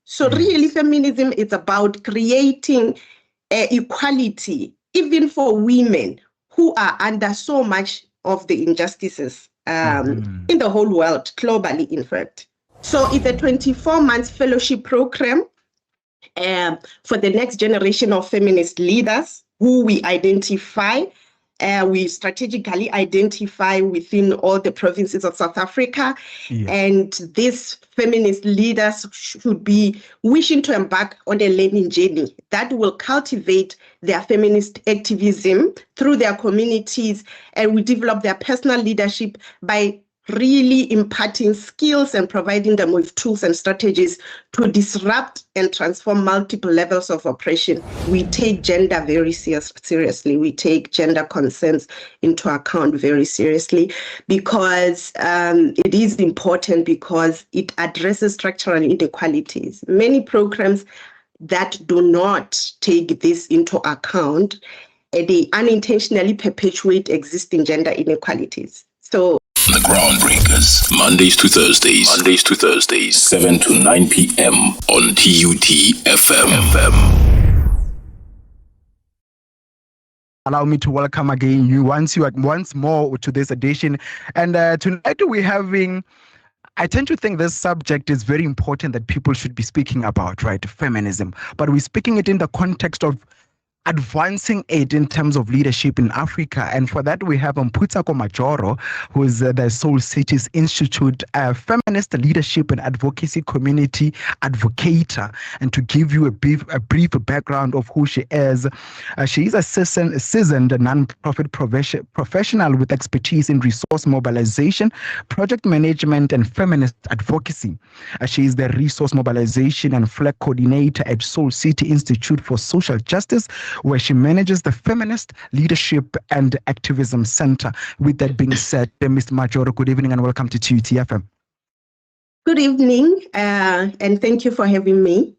So really, feminism is about creating equality, even for women who are under so much of the injustices in the whole world, globally, in fact. So it's a 24-month fellowship program for the next generation of feminist leaders who we identify. We strategically identify within all the provinces of South Africa. And these feminist leaders should be wishing to embark on a learning journey that will cultivate their feminist activism through their communities, and will develop their personal leadership by really imparting skills and providing them with tools and strategies to disrupt and transform multiple levels of oppression. We take gender very seriously. We take gender concerns into account very seriously because it is important, because it addresses structural inequalities. Many programs that do not take this into account, they unintentionally perpetuate existing gender inequalities. So The Groundbreakers, Mondays to Thursdays, 7 to 9 p.m. on TUT FM. Allow me to welcome again you once more to this edition. And tonight we're having, I tend to think this subject is very important that people should be speaking about, right? Feminism. But we're speaking it in the context of advancing it in terms of leadership in Africa. And for that, we have Mphutsako Majoro, who is the Soul Cities Institute feminist leadership and advocacy community advocator. And to give you a brief background of who she is a seasoned non-profit professional with expertise in resource mobilization, project management, and feminist advocacy. She is the resource mobilization and FLAC coordinator at Soul City Institute for Social Justice, where she manages the Feminist Leadership and Activism Center. With that being said, Ms. Majoro, good evening and welcome to TUTFM. Good evening, and thank you for having me.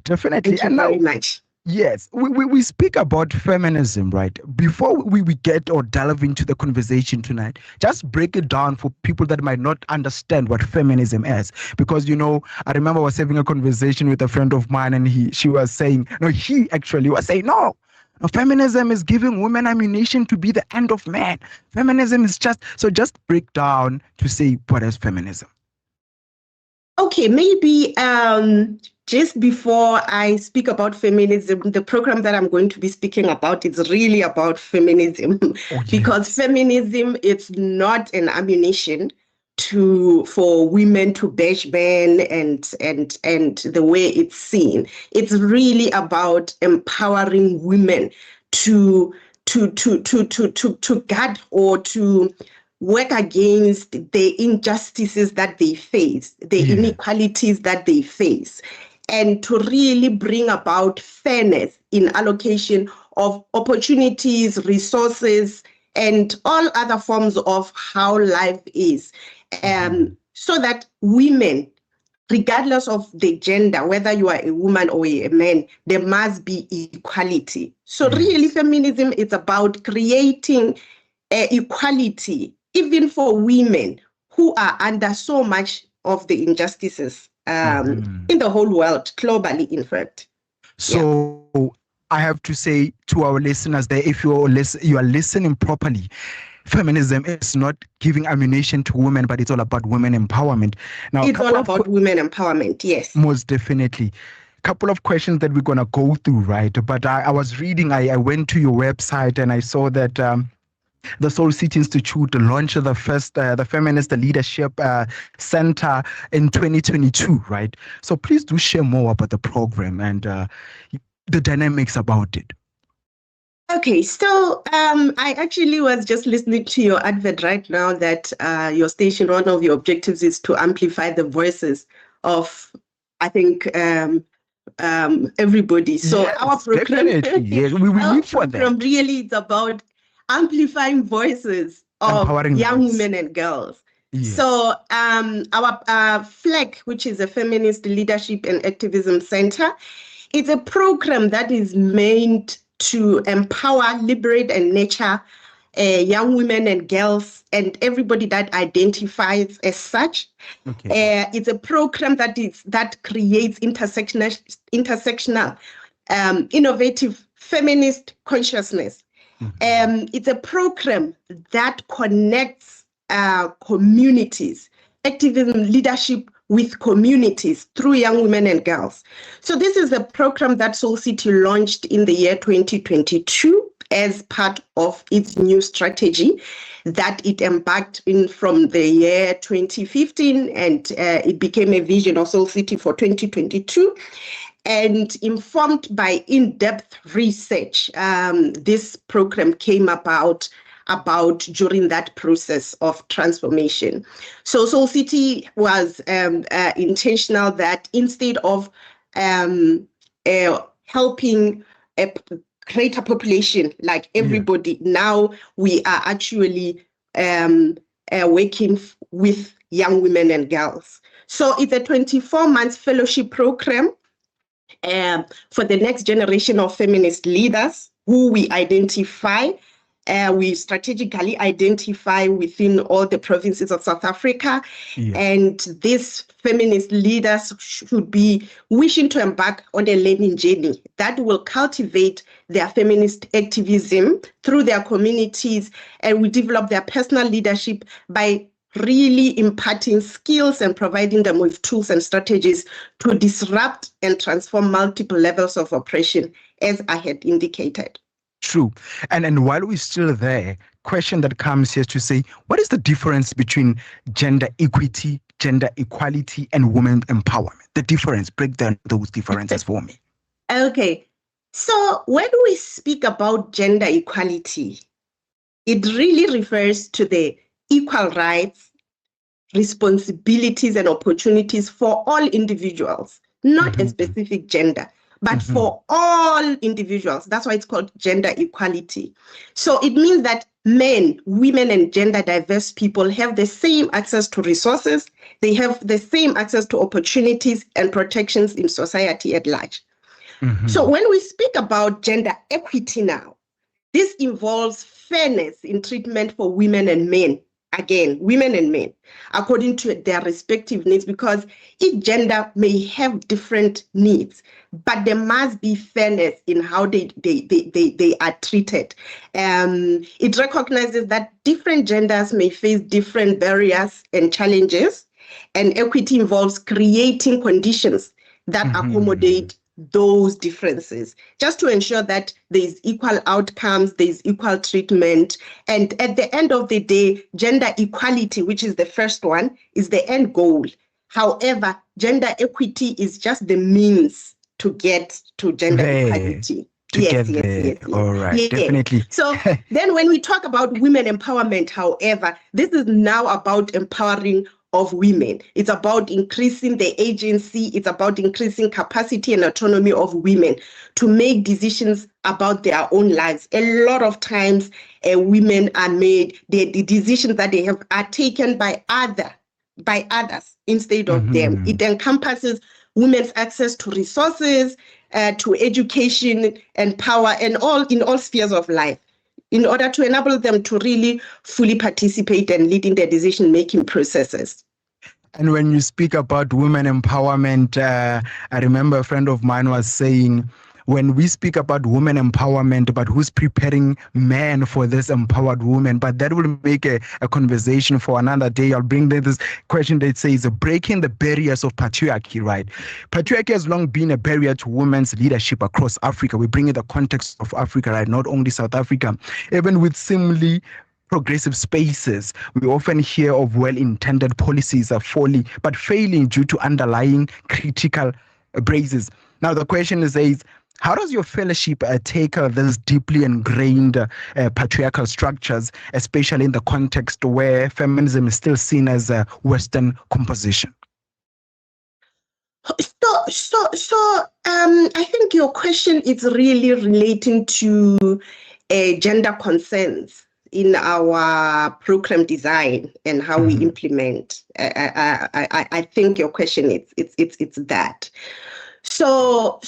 Definitely. Thank you very much. Yes, we speak about feminism, right? Before we get or delve into the conversation tonight, just break it down for people that might not understand what feminism is. Because, I remember I was having a conversation with a friend of mine and he was saying, no, feminism is giving women ammunition to be the end of man. Feminism is just break down to say, what is feminism? Okay, maybe just before I speak about feminism, the program that I'm going to be speaking about is really about feminism. Because feminism is not an ammunition for women to bash men and the way it's seen. It's really about empowering women to guard or to work against the injustices that they face, the inequalities that they face, and to really bring about fairness in allocation of opportunities, resources, and all other forms of how life is, so that women, regardless of the gender, whether you are a woman or a man, there must be equality. So really, feminism is about creating equality, even for women who are under so much of the injustices in the whole world, globally, in fact. So I have to say to our listeners there, if you are listening properly, feminism is not giving ammunition to women, but it's all about women empowerment. Now, it's all about women empowerment, yes. Most definitely. Couple of questions that we're going to go through, right? But I was reading, I went to your website and I saw that the Soul City Institute launched the first, the Feminist Leadership Center in 2022, right? So please do share more about the program and the dynamics about it. Okay, so I actually was just listening to your advert right now that your station, one of your objectives is to amplify the voices of, I think, everybody. So yes, our program, yes, we live for that. Really, it's about amplifying voices of young women and girls. Yes. So our FLAC, which is a Feminist Leadership and Activism Center, it's a program that is meant to empower, liberate, and nurture young women and girls and everybody that identifies as such. It's a program that creates intersectional, innovative feminist consciousness. It's a program that connects communities, activism, leadership with communities through young women and girls. So this is a program that Soul City launched in the year 2022 as part of its new strategy that it embarked in from the year 2015, and it became a vision of Soul City for 2022. And informed by in-depth research, this program came about during that process of transformation. So Soul City was intentional that instead of helping a greater population like everybody, now we are actually working with young women and girls. So it's a 24-month fellowship program for the next generation of feminist leaders who we identify. We strategically identify within all the provinces of South Africa. And these feminist leaders should be wishing to embark on a learning journey that will cultivate their feminist activism through their communities, and will develop their personal leadership by really imparting skills and providing them with tools and strategies to disrupt and transform multiple levels of oppression, as I had indicated. True. And while we're still there, question that comes here to say, what is the difference between gender equity, gender equality, and women empowerment? The difference, break down those differences for me. Okay. So when we speak about gender equality, it really refers to the equal rights, responsibilities, and opportunities for all individuals, not a specific gender, but for all individuals. That's why it's called gender equality. So it means that men, women, and gender diverse people have the same access to resources. They have the same access to opportunities and protections in society at large. So when we speak about gender equity now, this involves fairness in treatment for women and men. Again, women and men, according to their respective needs, because each gender may have different needs, but there must be fairness in how they are treated. It recognizes that different genders may face different barriers and challenges, and equity involves creating conditions that accommodate those differences, just to ensure that there's equal outcomes, there's equal treatment. And at the end of the day, gender equality, which is the first one, is the end goal. However, gender equity is just the means to get to gender equality. Yes. All right, definitely. So then when we talk about women empowerment, however, this is now about empowering of women. It's about increasing the agency. It's about increasing capacity and autonomy of women to make decisions about their own lives. A lot of times, women are made, the decisions that they have are taken by others instead of them. It encompasses women's access to resources, to education and power, and in all spheres of life, in order to enable them to really fully participate and lead in their decision-making processes. And when you speak about women empowerment, I remember a friend of mine was saying, when we speak about women empowerment, but who's preparing men for this empowered woman? But that will make a conversation for another day. I'll bring this question that says, breaking the barriers of patriarchy, right? Patriarchy has long been a barrier to women's leadership across Africa. We bring in the context of Africa, right? Not only South Africa. Even with seemingly progressive spaces, we often hear of well-intended policies are failing due to underlying critical braces. Now, the question is, how does your fellowship tackle these deeply ingrained patriarchal structures, especially in the context where feminism is still seen as a Western composition? So, I think your question is really relating to gender concerns in our program design and how we implement. I think your question it's that. So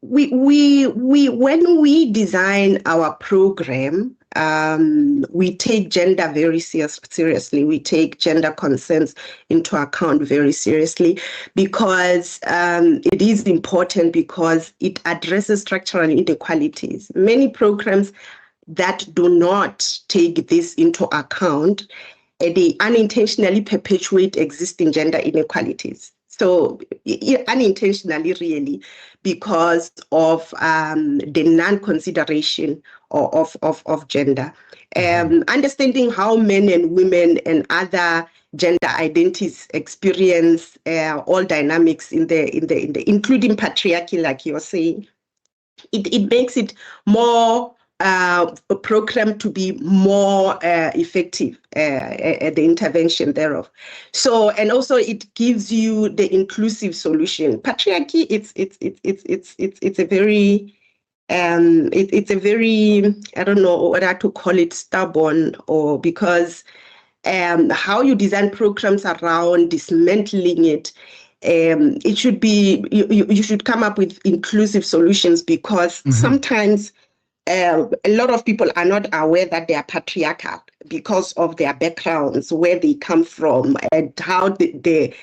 we when we design our program, we take gender very seriously. We take gender concerns into account very seriously because it is important because it addresses structural inequalities. Many programs that do not take this into account, they unintentionally perpetuate existing gender inequalities. So unintentionally, really, because of the non-consideration of gender. Understanding how men and women and other gender identities experience all dynamics in the including patriarchy, like you're saying, it makes it more a program to be more effective at the intervention thereof. So, and also it gives you the inclusive solution. Patriarchy, it's a very it's a very, I don't know whether to call it stubborn or because how you design programs around dismantling it. It should be you should come up with inclusive solutions because sometimes a lot of people are not aware that they are patriarchal because of their backgrounds, where they come from, and how the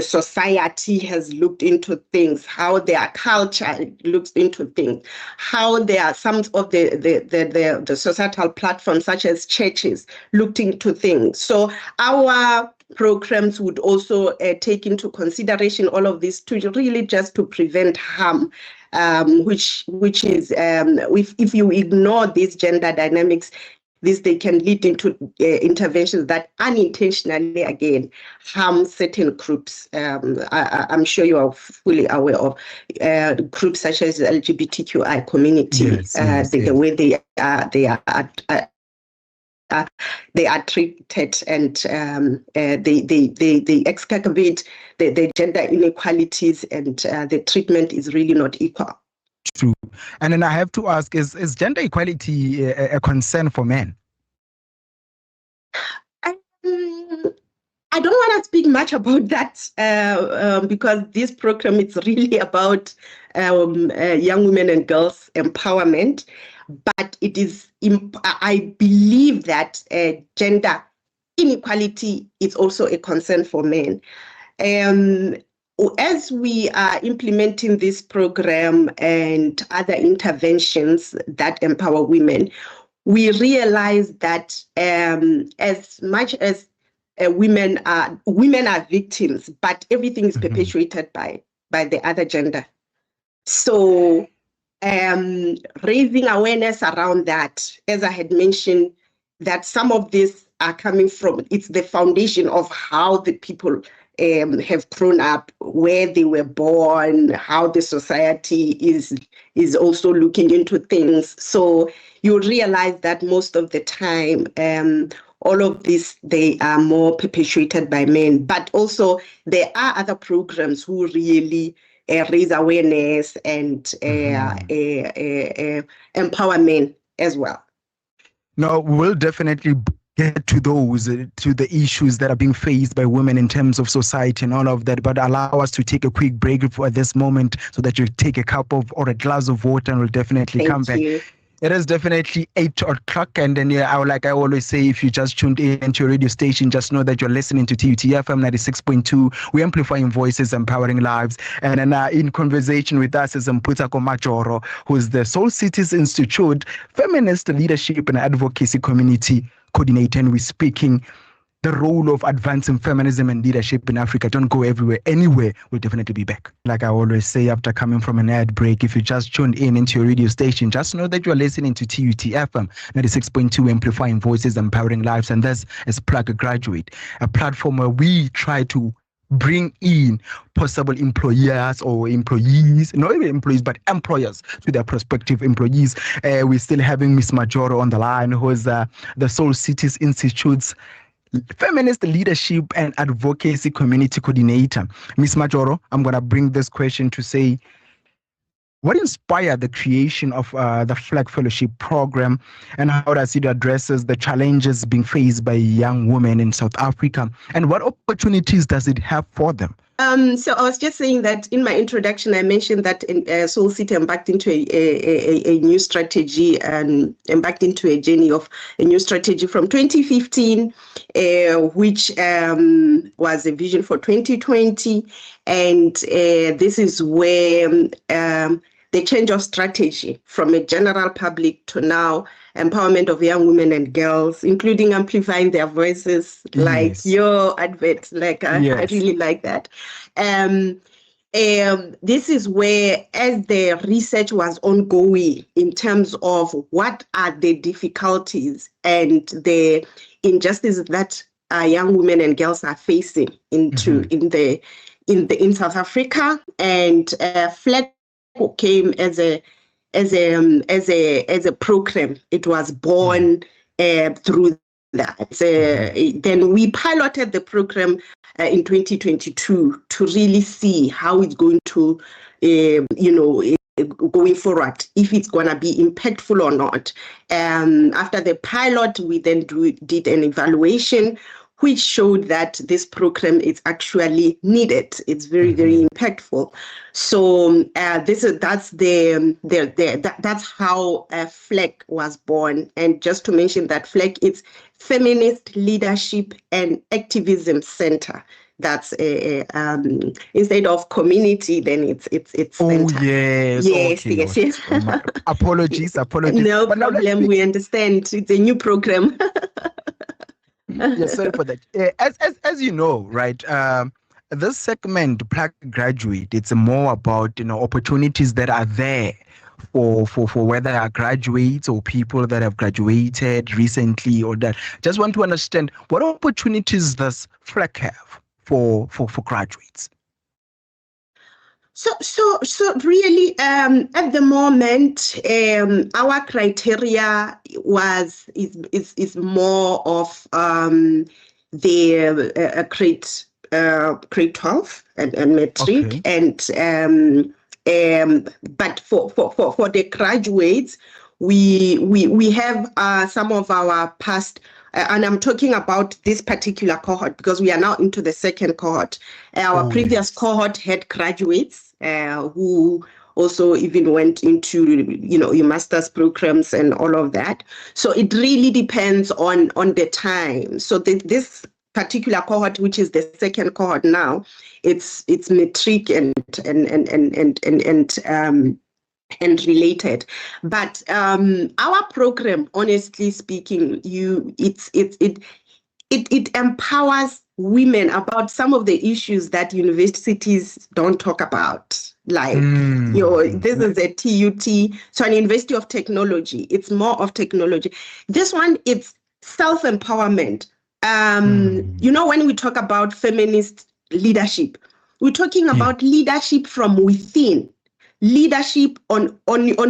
society has looked into things, how their culture looks into things, how there are some of the societal platforms such as churches looked into things. So our programs would also take into consideration all of this to really just to prevent harm, which is if you ignore these gender dynamics, they can lead into interventions that unintentionally, again, harm certain groups. I'm sure you are fully aware of groups such as the LGBTQI community, the way they are treated, and they excavate the gender inequalities, and the treatment is really not equal. True. And then I have to ask, is gender equality a concern for men? I don't want to speak much about that because this program is really about young women and girls empowerment. But it is, I believe that gender inequality is also a concern for men. As we are implementing this program and other interventions that empower women, we realize that as much as women are victims, but everything is perpetuated by the other gender. So raising awareness around that, as I had mentioned, that some of this are coming from, it's the foundation of how the people have grown up, where they were born, how the society is also looking into things. So you realize that most of the time, all of this, they are more perpetuated by men. But also there are other programs who really raise awareness and empower men as well. No, we'll definitely get to those, to the issues that are being faced by women in terms of society and all of that, but allow us to take a quick break for this moment so that you take a cup of or a glass of water, and we'll definitely come back. It is definitely 8 o'clock, and then like I always say, if you just tuned in to your radio station, just know that you're listening to TUT FM 96.2. We're amplifying voices, empowering lives. And then in conversation with us is Mphutsako Majoro, who is the Soul Cities Institute Feminist Leadership and Advocacy Community Coordinator, and we're speaking the role of advancing feminism and leadership in Africa. Don't go anywhere. We'll definitely be back. Like I always say, after coming from an ad break, if you just tuned in into your radio station, just know that you're listening to TUT FM 96.2, amplifying voices, empowering lives. And this is PLAG Graduate, a platform where we try to bring in possible employers or employees, not even employees, but employers to their prospective employees. We're still having Miss Majoro on the line, who is the Soul Cities Institute's Feminist Leadership and Advocacy Community Coordinator. Miss Majoro, I'm going to bring this question to say, what inspired the creation of the FLAC Fellowship program, and how does it addresses the challenges being faced by young women in South Africa, and what opportunities does it have for them? So I was just saying that in my introduction, I mentioned that Soul City embarked into a new strategy and embarked into a journey of a new strategy from 2015, which was a vision for 2020. And this is where the change of strategy from a general public to now empowerment of young women and girls, including amplifying their voices, like your advert. Like I really like that. This is where, as the research was ongoing in terms of what are the difficulties and the injustices that young women and girls are facing in South Africa, and FLAC came as a program. It was born through that. Then we piloted the program in 2022 to really see how it's going to, going forward, if it's going to be impactful or not. After the pilot, we then did an evaluation, which showed that this program is actually needed. It's very, very impactful. So that's how FLAC was born. And just to mention that FLAC is Feminist Leadership and Activism Center. That's instead of community, then it's center. Yes. Apologies. No problem. We understand. It's a new program. Yes, sorry for that. As you know, right? This segment, PAG Graduate, it's more about opportunities that are there for whether graduates or people that have graduated recently or that. Just want to understand what opportunities does FLAC have for graduates. So really, at the moment, our criteria is more of the grade 12 and metric, but for the graduates, we have some of our past. And I'm talking about this particular cohort because we are now into the second cohort. Our previous cohort had graduates who also even went into, your master's programs and all of that. So it really depends on the time. So this particular cohort, which is the second cohort now, it's matric and related. But our program, honestly speaking, it empowers women about some of the issues that universities don't talk about. Like, this is a TUT, so an University of Technology. It's more of technology. This one, it's self-empowerment. When we talk about feminist leadership, we're talking about leadership from within. Leadership on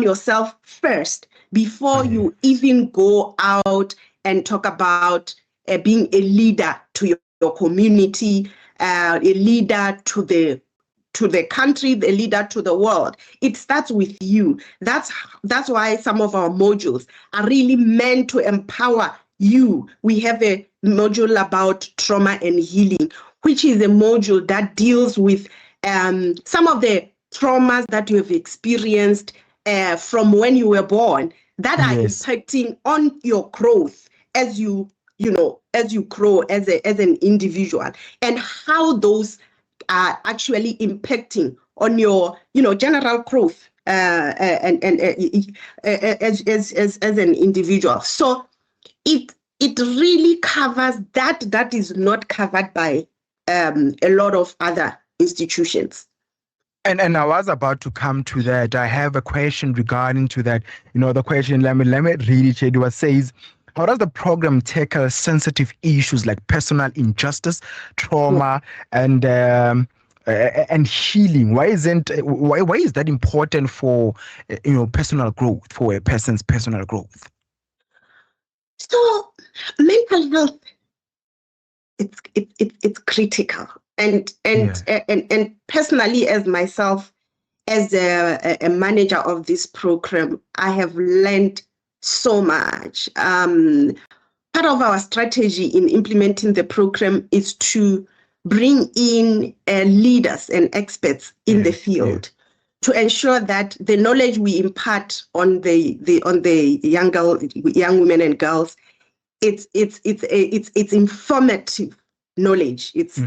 yourself first before you even go out and talk about being a leader to your community, a leader to the country, the leader to the world. It starts with you. That's why some of our modules are really meant to empower you. We have a module about trauma and healing, which is a module that deals with some of the traumas that you have experienced from when you were born that are impacting on your growth as you grow as an individual, and how those are actually impacting on your general growth and as an individual. So it really covers that is not covered by a lot of other institutions. And I was about to come to that. I have a question regarding to that. The question, let me read it. It says, how does the program tackle sensitive issues like personal injustice, trauma, and healing? Why is that important for personal growth, for a person's personal growth? So mental health, it's critical. And personally, as myself, as a manager of this program, I have learned so much. Part of our strategy in implementing the program is to bring in leaders and experts in the field to ensure that the knowledge we impart on the young women and girls, it's informative knowledge. It's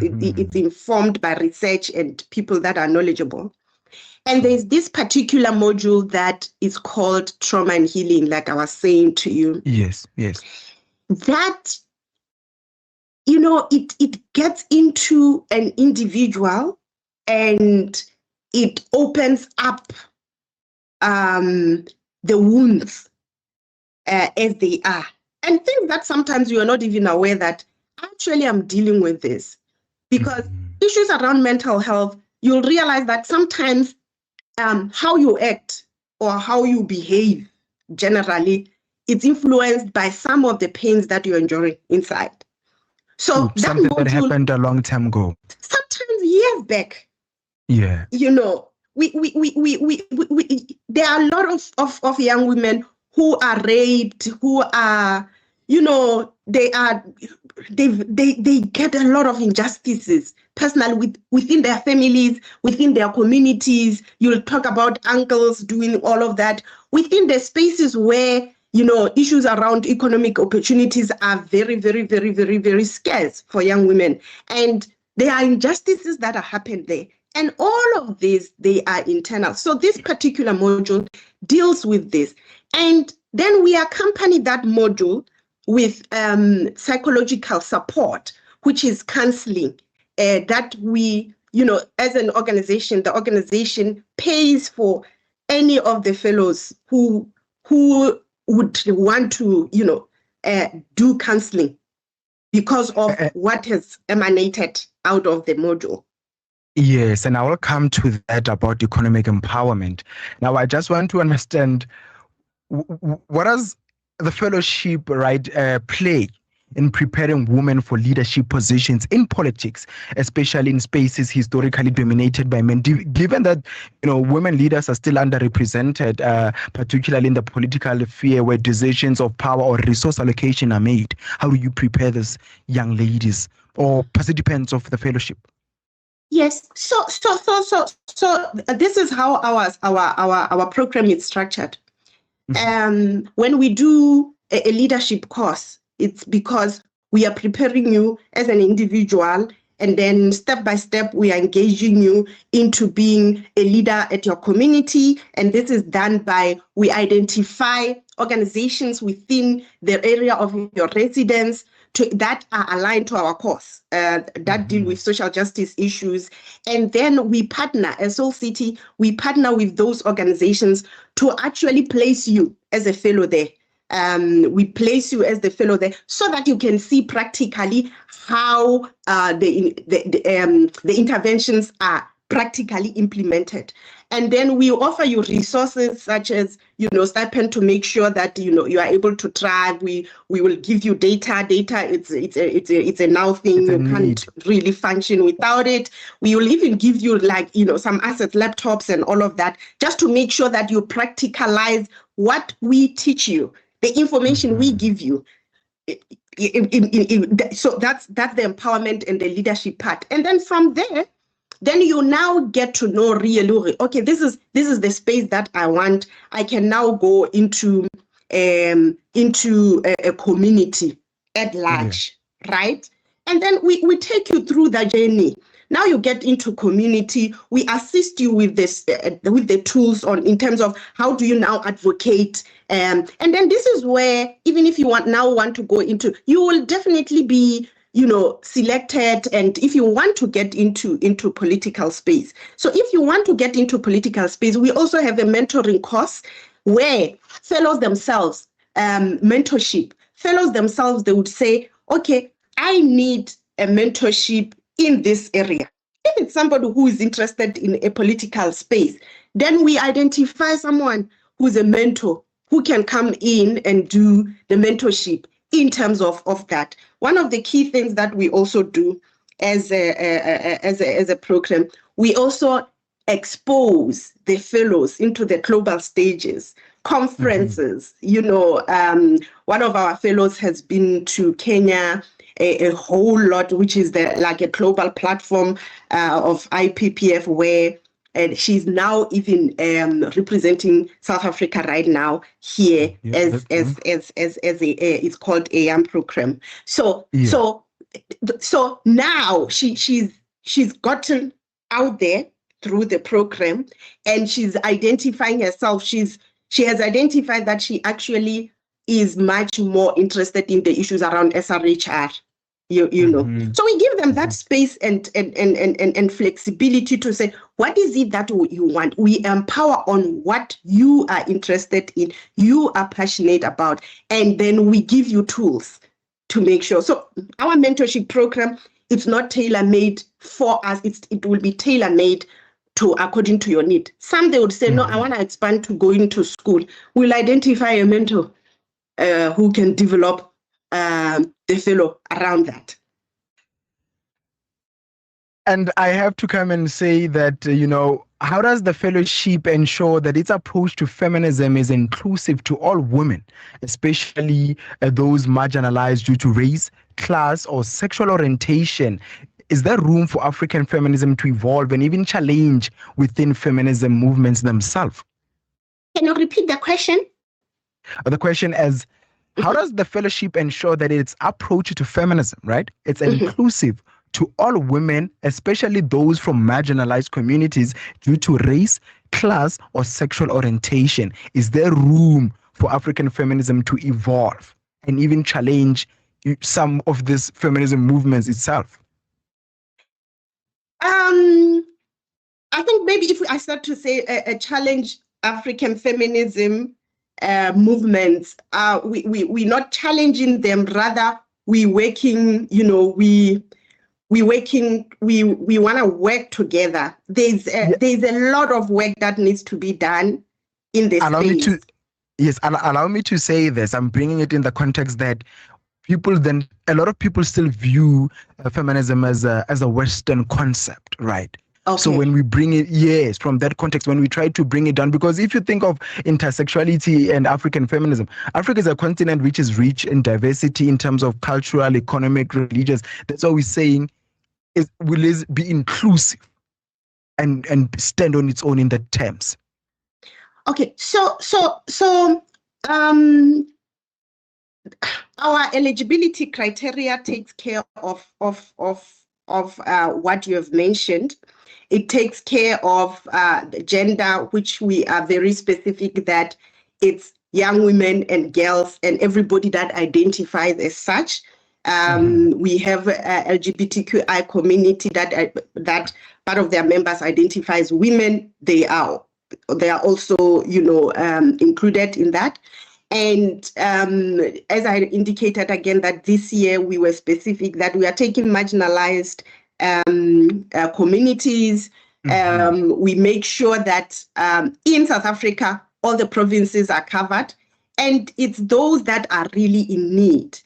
informed by research and people that are knowledgeable. And there's this particular module that is called trauma and healing, like I was saying to you. Yes. That, you know, it gets into an individual and it opens up the wounds as they are. And things that sometimes you are not even aware that actually I'm dealing with this. Because issues around mental health, you'll realize that sometimes how you act or how you behave generally, it's influenced by some of the pains that you're enduring inside. So something that happened a long time ago. Sometimes years back. Yeah. You know, we there are a lot of young women who are raped, who are, you know, they get a lot of injustices personally within their families, within their communities. You'll talk about uncles doing all of that within the spaces where, you know, issues around economic opportunities are very, very, very, very, very scarce for young women. And there are injustices that are happening there. And all of these, they are internal. So this particular module deals with this. And then we accompany that module with psychological support, which is counseling, that we, you know, as an organization, the organization pays for any of the fellows who would want to, you know, do counseling because of what has emanated out of the module. Yes, and I will come to that about economic empowerment. Now, I just want to understand, what does the fellowship, play in preparing women for leadership positions in politics, especially in spaces historically dominated by men, given that, you know, women leaders are still underrepresented, particularly in the political sphere where decisions of power or resource allocation are made? How do you prepare these young ladies or participants of the fellowship? Yes, so this is how our program is structured. When we do a leadership course, it's because we are preparing you as an individual, and then step by step we are engaging you into being a leader at your community. And this is done by, we identify organizations within the area of your residence that are aligned to our course, that deal with social justice issues. And then we partner, as Soul City, we partner with those organizations to actually place you as a fellow there. We place you as the fellow there so that you can see practically how the interventions are practically implemented. And then we offer you resources such as, you know, stipend to make sure that, you know, you are able to thrive. We will give you data. It's a now thing. You can't really function without it. We will even give you, like, you know, some assets, laptops and all of that, just to make sure that you practicalize what we teach you, the information we give you. So that's the empowerment and the leadership part. And then from there, then you now get to know really, okay, this is the space that I want. I can now go into a community at large, right? And then we take you through the journey. Now you get into community. We assist you with this, with the tools in terms of how do you now advocate. And then this is where, even if you want to go into, you will definitely be, you know, selected. And if you want to get into political space. So if you want to get into political space, we also have a mentoring course where fellows themselves, mentorship, fellows themselves, they would say, okay, I need a mentorship in this area. If it's somebody who is interested in a political space, then we identify someone who's a mentor who can come in and do the mentorship in terms of that. One of the key things that we also do as a program, we also expose the fellows into the global stages conferences. One of our fellows has been to Kenya a whole lot, which is like a global platform of IPPF, where and she's now even representing South Africa right now here as it's called a YAM program. So now she's gotten out there through the program, and she's identifying herself. She has identified that she actually is much more interested in the issues around SRHR. You know, so we give them that space and flexibility to say, what is it that you want? We empower on what you are interested in, you are passionate about, and then we give you tools to make sure. So our mentorship program, it's not tailor-made for us. It will be tailor-made according to your need. Some they would say, no, I want to expand to going to school. We'll identify a mentor who can develop the fellow around that. And I have to come and say that, how does the fellowship ensure that its approach to feminism is inclusive to all women, especially those marginalized due to race, class, or sexual orientation? Is there room for African feminism to evolve and even challenge within feminism movements themselves? Can you repeat the question? The question is, how does the fellowship ensure that its approach to feminism, right, it's inclusive to all women, especially those from marginalized communities due to race, class, or sexual orientation? Is there room for African feminism to evolve and even challenge some of these feminism movements itself? I think maybe if I start to say a challenge African feminism movements, we're not challenging them, rather we working, we want to work together. There's a lot of work that needs to be done in this space. Allow me to say this. I'm bringing it in the context that a lot of people still view feminism as a Western concept, right? Okay. So when we bring it, from that context, when we try to bring it down, because if you think of intersectionality and African feminism, Africa is a continent which is rich in diversity in terms of cultural, economic, religious. That's what we're saying will be inclusive and stand on its own in that terms. Okay, so our eligibility criteria takes care of what you have mentioned. It takes care of the gender, which we are very specific that it's young women and girls and everybody that identifies as such. We have LGBTQI community that part of their members identify as women. They are also included in that. And as I indicated again, that this year we were specific that we are taking marginalized communities. We make sure that in South Africa, all the provinces are covered, and it's those that are really in need.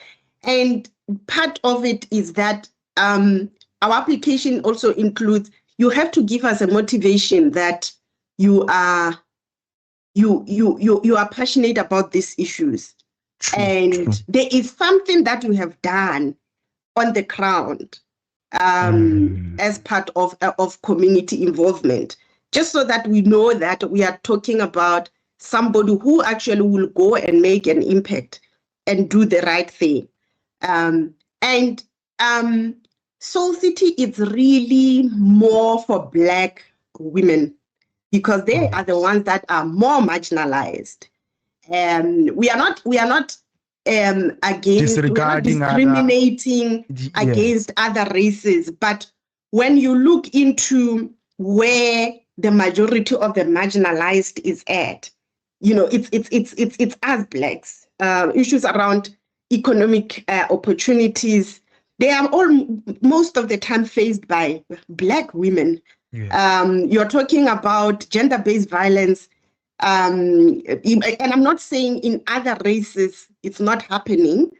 And part of it is that our application also includes, you have to give us a motivation that you are passionate about these issues. True. There is something that you have done on the ground as part of community involvement, just so that we know that we are talking about somebody who actually will go and make an impact and do the right thing. Soul City is really more for Black women, because they are the ones that are more marginalized. We are not against, we're not discriminating against other races, but when you look into where the majority of the marginalized is at, it's us Blacks. Issues around economic opportunities, they are most of the time faced by Black women. You're talking about gender-based violence, and I'm not saying in other races it's not happening,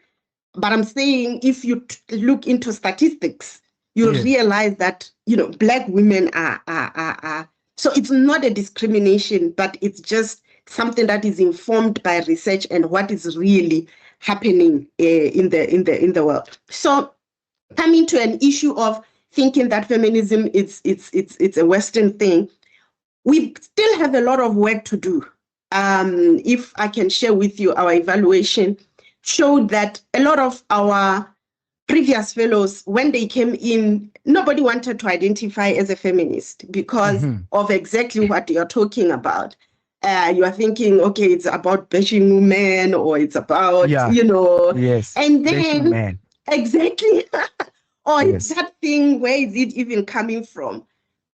but I'm saying if you look into statistics, you'll realize that Black women are. So it's not a discrimination, but it's just something that is informed by research and what is really happening in the world. So coming to an issue of thinking that feminism it's a Western thing, we still have a lot of work to do. If I can share with you, our evaluation showed that a lot of our previous fellows, when they came in, nobody wanted to identify as a feminist because of exactly what you're talking about. You are thinking, okay, it's about bashing women, or it's about, yes, and bashing then men. exactly, or Yes. it's that thing, where is it even coming from?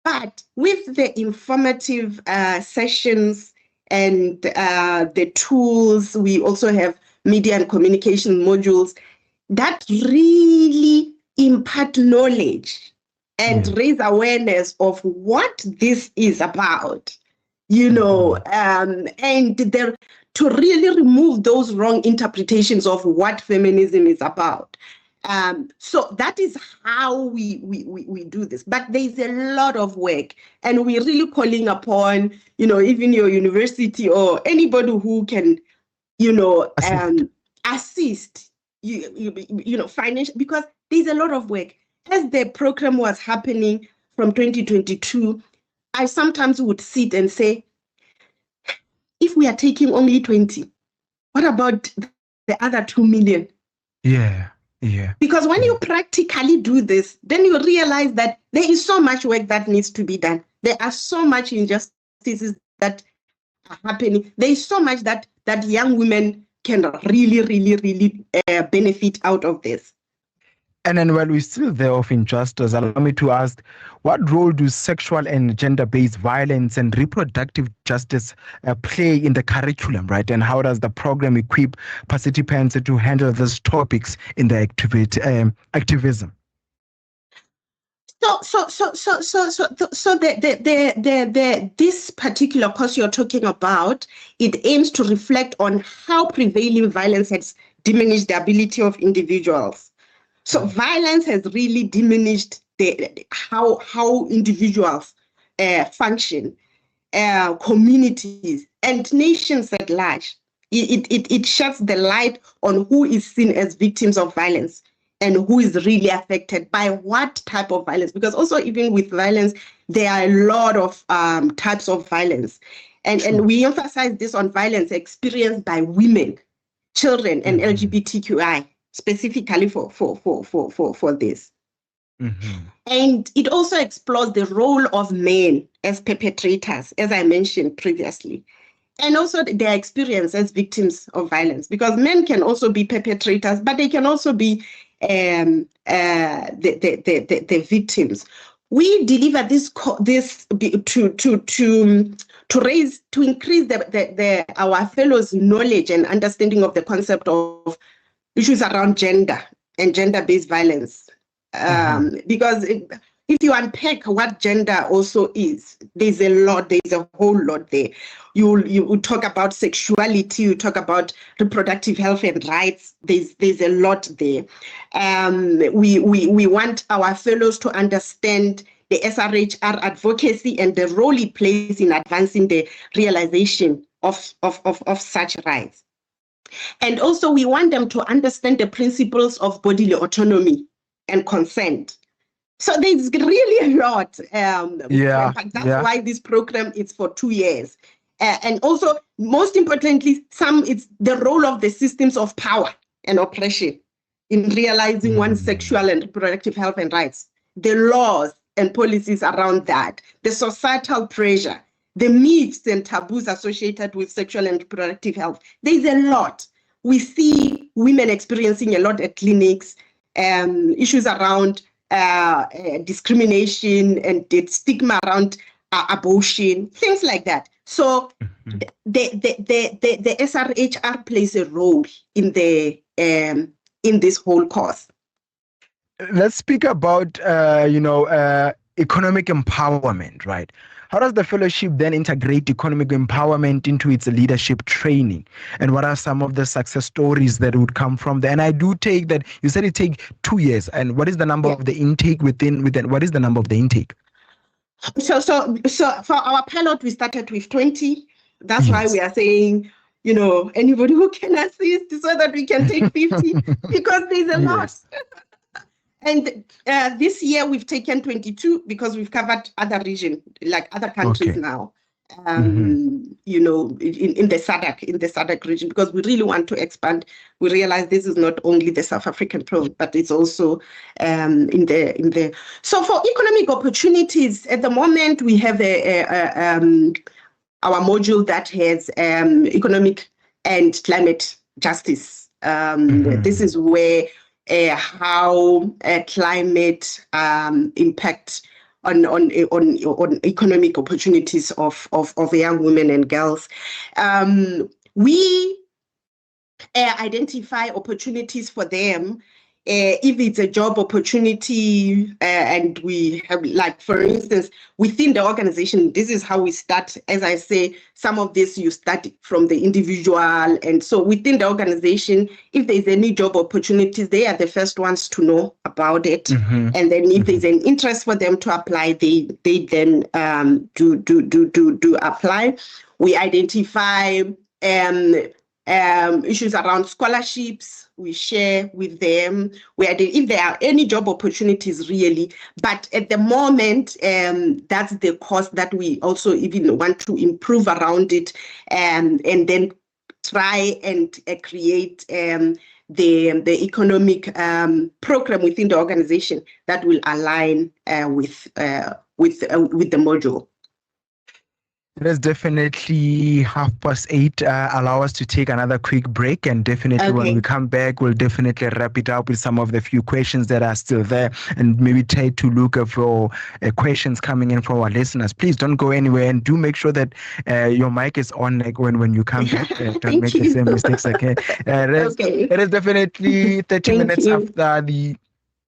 But with the informative sessions and the tools, we also have media and communication modules that really impart knowledge and raise awareness of what this is about, and to really remove those wrong interpretations of what feminism is about. So that is how we do this. But there's a lot of work, and we're really calling upon, even your university or anybody who can, assist financial, because there's a lot of work. As the program was happening from 2022, I sometimes would sit and say, if we are taking only 20, what about the other 2 million? Yeah. Because when you practically do this, then you realize that there is so much work that needs to be done. There are so much injustices that are happening. There is so much that young women can really, really, really benefit out of this. And then while we're still there of injustice, allow me to ask, what role do sexual and gender-based violence and reproductive justice play in the curriculum, right? And how does the program equip participants to handle these topics in the activism? So this particular course you're talking about, it aims to reflect on how prevailing violence has diminished the ability of individuals. So violence has really diminished how individuals function, communities, and nations at large. It sheds the light on who is seen as victims of violence and who is really affected by what type of violence. Because also, even with violence, there are a lot of types of violence. And we emphasize this on violence experienced by women, children, and LGBTQI, specifically for this. And it also explores the role of men as perpetrators, as I mentioned previously, and also their experience as victims of violence, because men can also be perpetrators, but they can also be the victims. We deliver this to increase our fellows' knowledge and understanding of the concept of issues around gender and gender-based violence. Because if you unpack what gender also is, there's a whole lot there. You talk about sexuality, you talk about reproductive health and rights. There's a lot there. We want our fellows to understand the SRHR advocacy and the role it plays in advancing the realization of such rights. And also, we want them to understand the principles of bodily autonomy and consent. So there's really a lot. That's why this program is for 2 years. And also, most importantly, it's the role of the systems of power and oppression in realizing one's sexual and reproductive health and rights, the laws and policies around that, the societal pressure, the myths and taboos associated with sexual and reproductive health. There's a lot. We see women experiencing a lot at clinics, issues around discrimination and the stigma around abortion, things like that. So the SRHR plays a role in this whole course. Let's speak about economic empowerment, right? How does the fellowship then integrate economic empowerment into its leadership training? And what are some of the success stories that would come from there? And I do take that you said it takes 2 years. And what is the number of the intake within? What is the number of the intake? So for our pilot, we started with 20. That's why we are saying, anybody who can assist so that we can take 50 because there's a lot. And this year we've taken 22 because we've covered other region, like other countries now. In the SADC region, because we really want to expand. We realize this is not only the South African problem, but it's also in the. So for economic opportunities, at the moment we have our module that has economic and climate justice. This is where how climate impacts on economic opportunities of young women and girls. We identify opportunities for them. If it's a job opportunity, and we have, like, for instance, within the organization, this is how we start. As I say, some of this you start from the individual. And so within the organization, if there's any job opportunities, they are the first ones to know about it. And then if there's an interest for them to apply, they then do apply. We identify issues around scholarships. We share with them if there are any job opportunities really, but at the moment that's the cost that we also even want to improve around it, and then try and create the economic program within the organization that will align with the module. It is definitely 8:30. Allow us to take another quick break, and definitely when we come back, we'll definitely wrap it up with some of the few questions that are still there, and maybe try to look for questions coming in from our listeners. Please don't go anywhere, and do make sure that your mic is on, like, when you come back. Don't make the same mistakes again. It is definitely 30 minutes after the.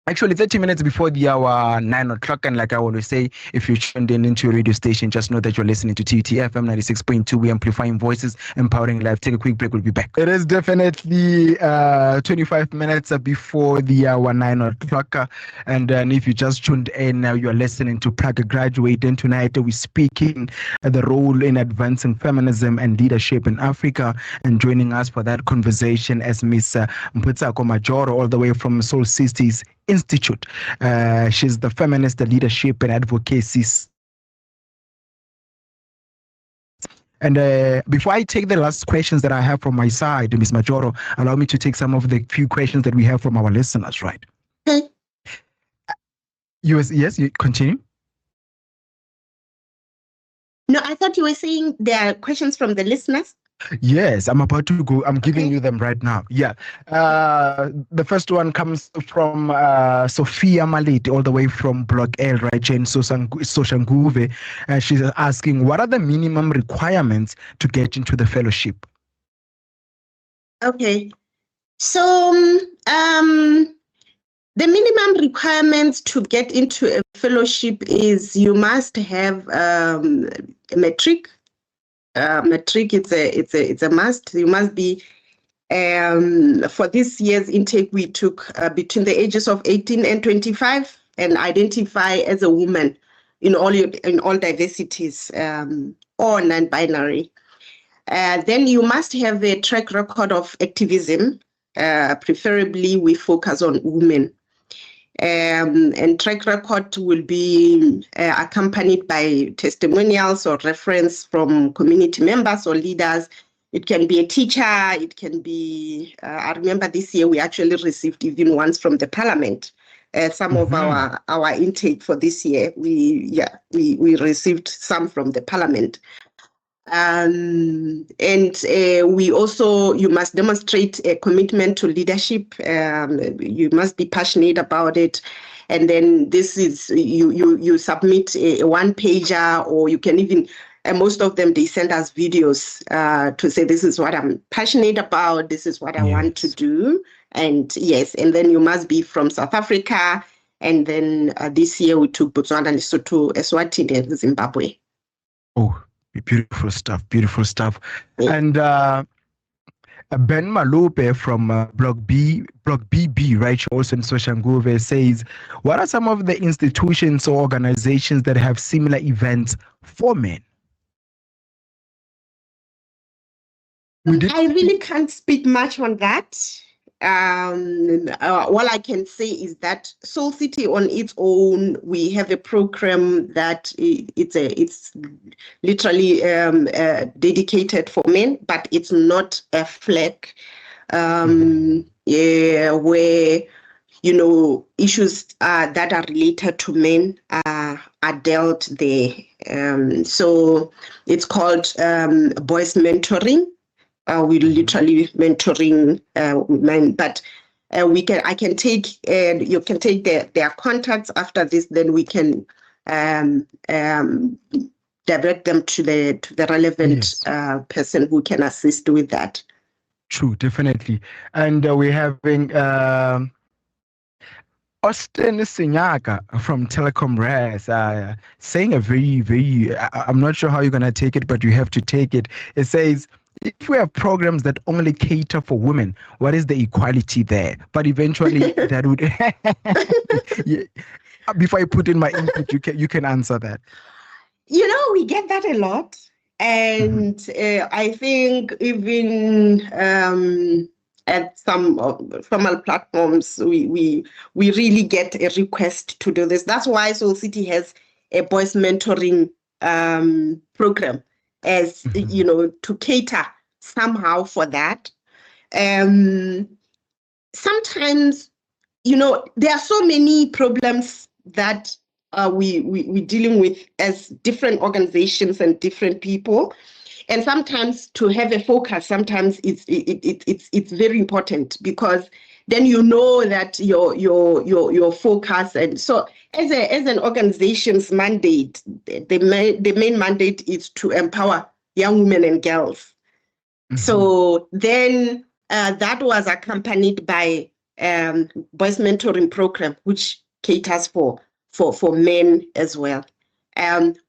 Actually, 30 minutes before the hour 9 o'clock. And like I always say, if you tuned in into your radio station, just know that you're listening to TUT FM 96.2. We're amplifying voices, empowering life. Take a quick break. We'll be back. It is definitely 25 minutes before the hour 9 o'clock. And if you just tuned in, you're listening to PAG Graduate. And tonight we're speaking the role in advancing feminism and leadership in Africa. And joining us for that conversation is Miss Mphutsako Majoro, all the way from Soul Sisters Institute. She's the feminist leadership and advocacy. And before I take the last questions that I have from my side, Ms. Majoro, allow me to take some of the few questions that we have from our listeners, right? Okay. Yes, you continue. No, I thought you were saying there are questions from the listeners. Yes, I'm about to go. I'm giving you them right now. Yeah. The first one comes from Sophia Maliti, all the way from Block L, right, Jane Soshanguve. She's asking, what are the minimum requirements to get into the fellowship? Okay. So the minimum requirements to get into a fellowship is you must have a matric. Matric, it's a must. You must be for this year's intake. We took between the ages of 18 and 25, and identify as a woman in all diversities, or non-binary. Then you must have a track record of activism. Preferably, we focus on women. And track record will be accompanied by testimonials or reference from community members or leaders. It can be a teacher. It can be, I remember this year we actually received even ones from the parliament. Some of our intake for this year, we received some from the parliament. And we also, you must demonstrate a commitment to leadership. You must be passionate about it. And then this is, you submit a one-pager, or you can even, most of them, they send us videos to say, this is what I'm passionate about, this is what I want to do. And yes, and then you must be from South Africa. And then this year we took Botswana, Lesotho, Eswatini, and Zimbabwe. Oh. Beautiful stuff. Yeah. And Ben Malope from Block BB, right, also in Soshanguve, says, what are some of the institutions or organizations that have similar events for men? I really can't speak much on that. All I can say is that Soul City on its own, we have a program that it's literally dedicated for men, but it's not a FLAC, where issues that are related to men are dealt there. So it's called boys mentoring. We're literally mentoring men, but I can take, you can take their contacts after this, then we can direct them to the relevant person who can assist with that. True, definitely. And we're having Austin Sinyaka from Telecom Res saying a very, very, I'm not sure how you're going to take it, but you have to take it. It says, if we have programs that only cater for women, what is the equality there? But eventually that would, yeah. Before I put in my input, you can answer that. We get that a lot. And I think even at some formal platforms, we really get a request to do this. That's why Soul City has a boys mentoring program, as to cater somehow for that. Sometimes, there are so many problems that we're dealing with as different organizations and different people. And sometimes to have a focus, sometimes it's very important, because then that your focus. And so as an organization's mandate, the main mandate is to empower young women and girls. So then that was accompanied by boys mentoring program, which caters for men as well.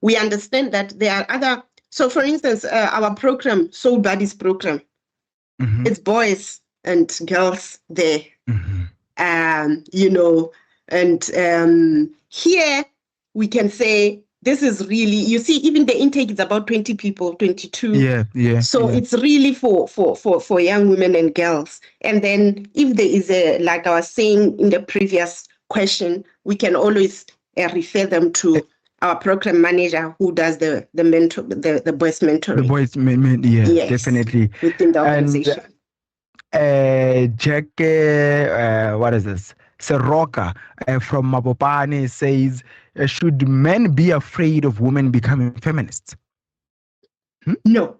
We understand that there are other. So, for instance, our program, Soul Buddies program, it's boys and girls there. And here we can say this is really, even the intake is about 20 people, 22. So it's really for young women and girls. And then if there is like I was saying in the previous question, we can always refer them to our program manager who does the boys mentoring. The boys, yes, definitely. Within the organization. And Jack, what is this? Seroka from Mabopane says, should men be afraid of women becoming feminists? No.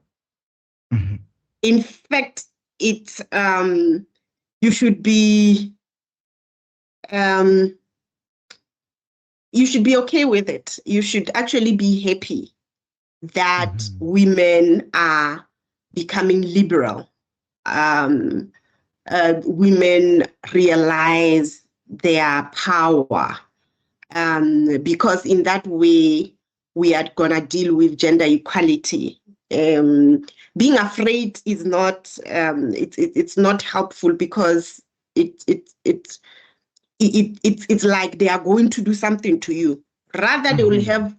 In fact, it's you should be okay with it. You should actually be happy that women are becoming liberal. Women realize their power, because in that way we are gonna deal with gender equality. Being afraid is not it's not helpful, because it's like they are going to do something to you. Rather, they will have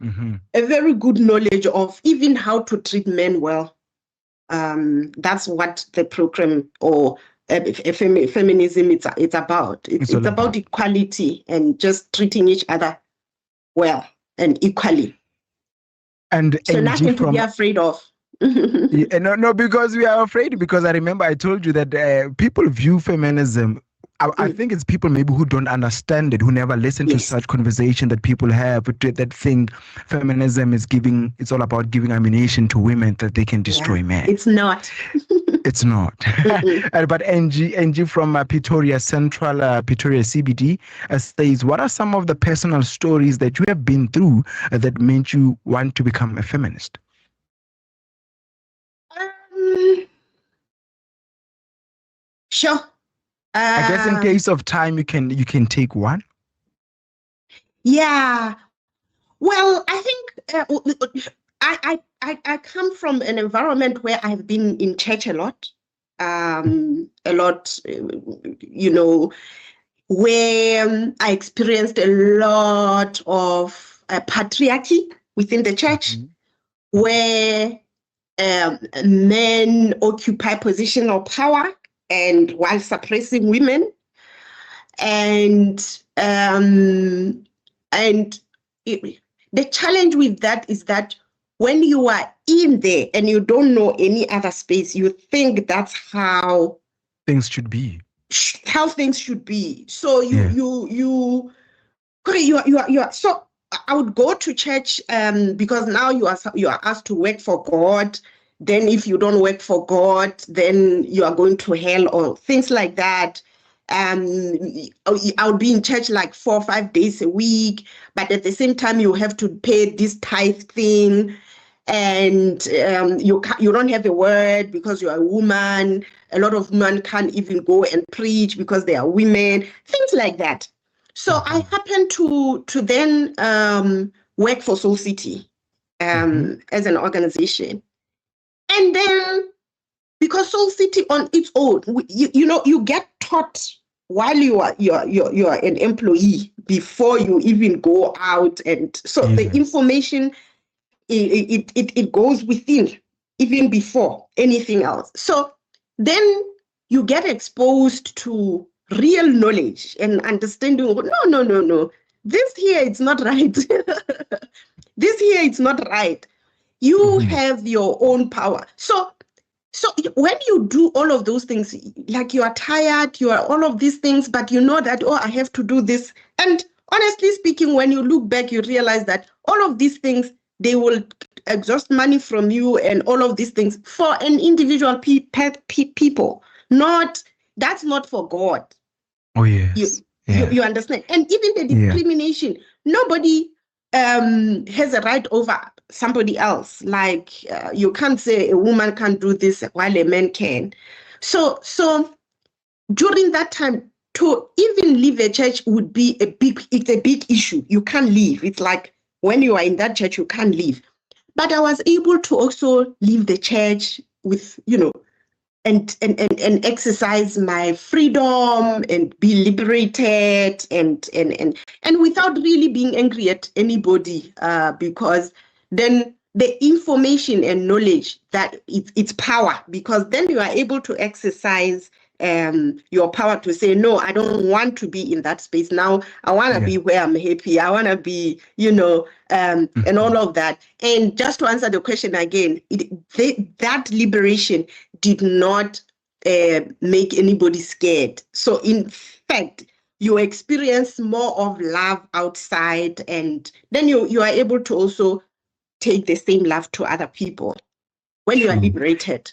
a very good knowledge of even how to treat men well. That's what the program or feminism it's about. It's about equality and just treating each other well and equally. And so nothing to be afraid of. No, because we are afraid, because I remember I told you that people view feminism. I think it's people maybe who don't understand it, who never listen to such conversation that people have, that think feminism is it's all about giving ammunition to women that they can destroy men. It's not. It's not. But Angie from Pretoria Central, Pretoria CBD, says, what are some of the personal stories that you have been through that made you want to become a feminist? Sure. I guess in case of time, you can take one. Yeah. Well, I think I come from an environment where I've been in church a lot, where I experienced a lot of patriarchy within the church, where men occupy position of power and while suppressing women. And the challenge with that is that when you are in there and you don't know any other space, you think that's how things should be. So you are. So I would go to church because now you are asked to work for God. Then if you don't work for God, then you are going to hell or things like that. I would be in church like 4 or 5 days a week, but at the same time you have to pay this tithe thing, and you don't have a word because you are a woman. A lot of women can't even go and preach because they are women. Things like that. So I happened to then work for Soul City as an organization, and then because Soul City on its own, you get taught while you are an employee before you even go out, and so the information it goes within even before anything else. So then you get exposed to real knowledge and understanding. No, this here it's not right. This here it's not right. You have your own power. So when you do all of those things, like you are tired, you are all of these things, but you know that, I have to do this. And honestly speaking, when you look back, you realize that all of these things, they will exhaust money from you and all of these things for an individual people. That's not for God. Oh, yes. You understand? And even the discrimination, nobody has a right over somebody else. Like you can't say a woman can't do this while a man can. So during that time, to even leave a church would be a big issue. You can't leave. It's like when you are in that church, you can't leave. But I was able to also leave the church with, and exercise my freedom and be liberated and without really being angry at anybody, because then the information and knowledge that it's power, because then you are able to exercise your power to say, no, I don't want to be in that space. Now I want to be where I'm happy. I want to be, and all of that. And just to answer the question again, that liberation did not make anybody scared. So in fact, you experience more of love outside, and then you are able to also take the same love to other people when you are liberated.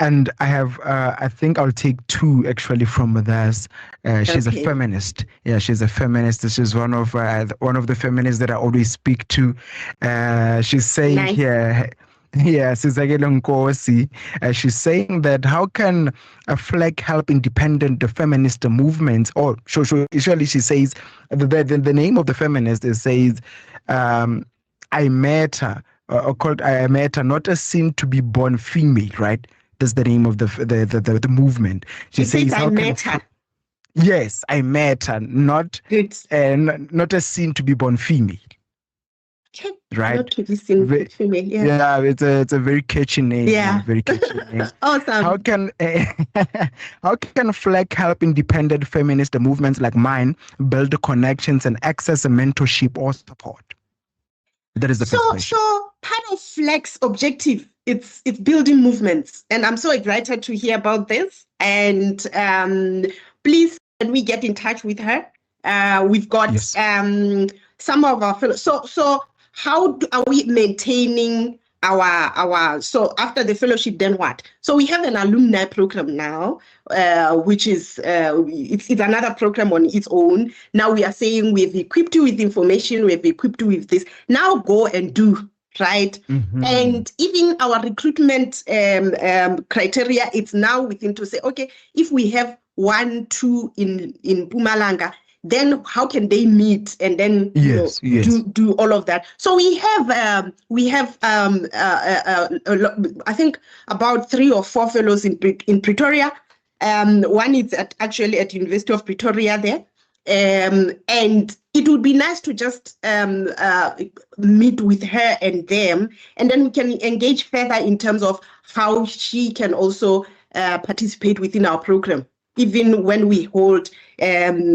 And I have, I think I'll take two actually from this. She's a feminist. Yeah, she's a feminist. This is one of the feminists that I always speak to. She's saying here, Sizakele Nkosi, she's saying that how can a FLAC help independent feminist movements? Or usually she says the name of the feminist says, I matter, or called I matter, not a sin to be born female, right? That's the name of the movement. She says, I matter. Yes, I matter, not a sin to be born female. Okay. Right? Not to be seen with female. Yeah, it's a very catchy name. Yeah, very catchy name. Awesome. How can FLAC help independent feminist movements like mine build connections and access a mentorship or support? That is the first question. So part of FLAC's objective, it's building movements, and I'm so excited to hear about this. And please, can we get in touch with her? We've got some of our fellows. So how are we maintaining our so after the fellowship, then what? So we have an alumni program now, which is it's another program on its own. Now we are saying we've equipped you with information, we've equipped you with this. Now go and do. Right. And even our recruitment criteria, it's now within to say, okay, if we have 1, 2 in Mpumalanga, then how can they meet and then do all of that? So we have I think about 3 or 4 fellows in Pretoria. One is actually at University of Pretoria there, and it would be nice to just meet with her and them, and then we can engage further in terms of how she can also participate within our program. Even when we hold, our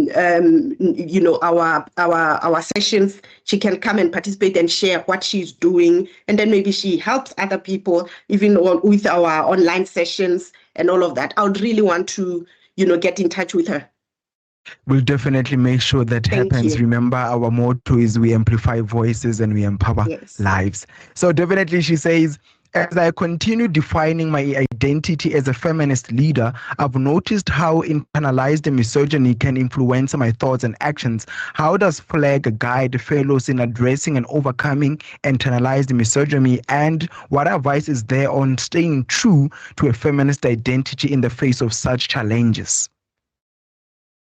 sessions, she can come and participate and share what she's doing, and then maybe she helps other people, even with our online sessions and all of that. I would really want to, get in touch with her. We'll definitely make sure that happens. You. Remember, our motto is we amplify voices and we empower lives. So definitely, she says, as I continue defining my identity as a feminist leader, I've noticed how internalized misogyny can influence my thoughts and actions. How does FLAG guide fellows in addressing and overcoming internalized misogyny? And what advice is there on staying true to a feminist identity in the face of such challenges?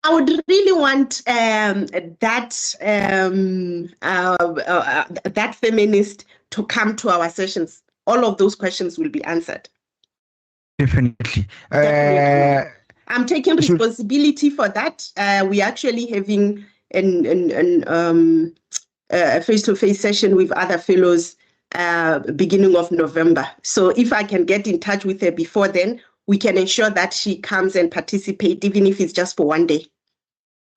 I would really want that feminist to come to our sessions. All of those questions will be answered. Definitely. I'm taking responsibility for that. We're actually having a face-to-face session with other fellows beginning of November. So if I can get in touch with her before then, we can ensure that she comes and participates, even if it's just for one day.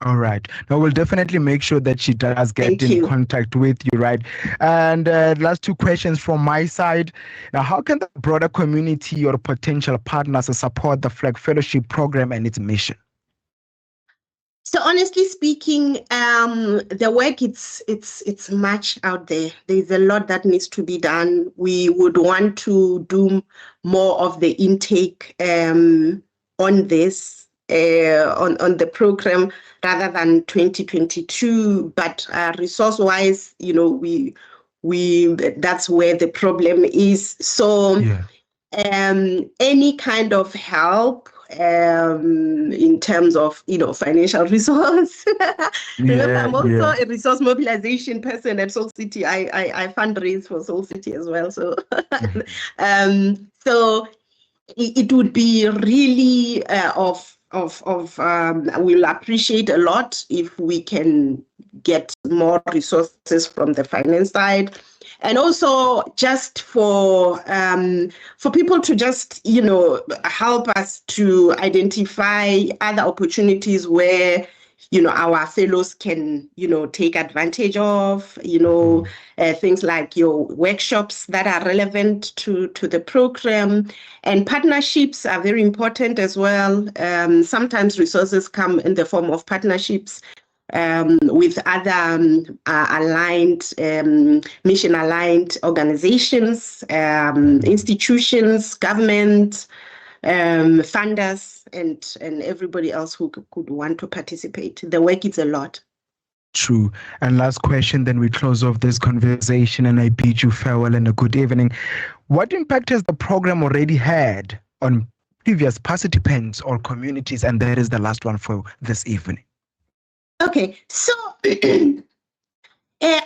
All right. Now, we'll definitely make sure that she does get in contact with you, right? And last two questions from my side. Now, how can the broader community or potential partners support the FLAC Fellowship program and its mission? So honestly speaking, the work, it's much out there. There's a lot that needs to be done. We would want to do more of the intake on this. On the program rather than 2022, but resource-wise, we that's where the problem is. So any kind of help in terms of financial resource. Remember, I'm also a resource mobilization person at Soul City. I fundraise for Soul City as well. So so it would be really we'll appreciate a lot if we can get more resources from the finance side, and also just for people to just help us to identify other opportunities where our fellows can take advantage of things like your workshops that are relevant to the program, and partnerships are very important as well. Sometimes resources come in the form of partnerships with other aligned, mission-aligned organizations, institutions, government, funders, and everybody else who could want to participate. The work is a lot. True. And last question, then we close off this conversation, and I bid you farewell and a good evening. What impact has the program already had on previous participants or communities? And that is the last one for this evening. Okay, so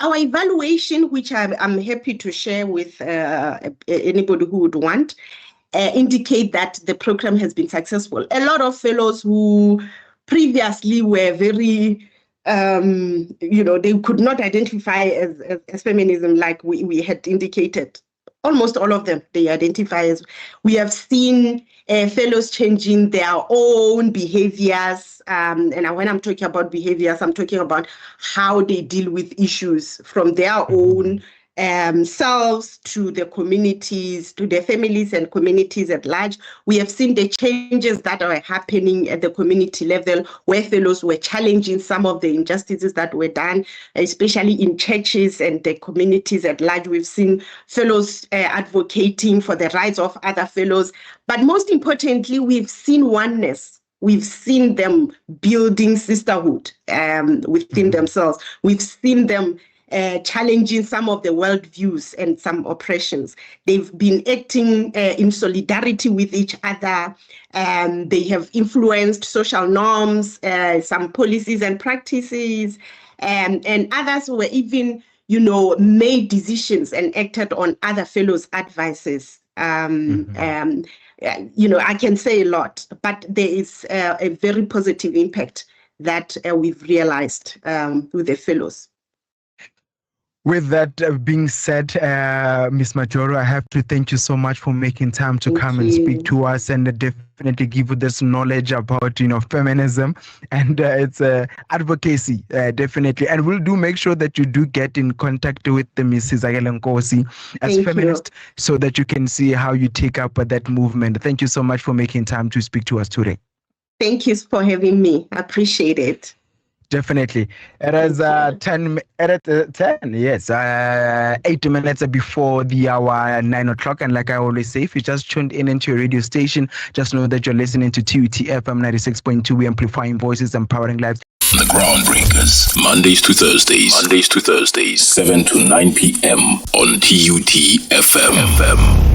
our evaluation, which I'm happy to share with anybody who would want, indicate that the program has been successful. A lot of fellows who previously were very, they could not identify as feminism like we had indicated. Almost all of them, they identify as. We have seen fellows changing their own behaviors. And when I'm talking about behaviors, I'm talking about how they deal with issues from their own selves to the communities, to their families and communities at large. We have seen the changes that are happening at the community level, where fellows were challenging some of the injustices that were done, especially in churches and the communities at large. We've seen fellows advocating for the rights of other fellows. But most importantly, we've seen oneness. We've seen them building sisterhood within themselves. We've seen them challenging some of the worldviews and some oppressions. They've been acting in solidarity with each other. They have influenced social norms, some policies and practices, and others were even, made decisions and acted on other fellows' advices. I can say a lot, but there is a very positive impact that we've realized with the fellows. With that being said, Ms. Majoro, I have to thank you so much for making time to come and speak to us, and definitely give you this knowledge about, feminism and its advocacy, definitely. And we'll make sure that you do get in contact with the Mrs. Nkosi as feminist, so that you can see how you take up that movement. Thank you so much for making time to speak to us today. Thank you for having me. I appreciate it. Definitely. It is 10, yes, 8 minutes before the hour 9 o'clock. And like I always say, if you just tuned in into your radio station, just know that you're listening to TUT FM 96.2. We're amplifying voices, empowering lives. The Groundbreakers, Mondays to Thursdays, 7 to 9 p.m. on TUT FM.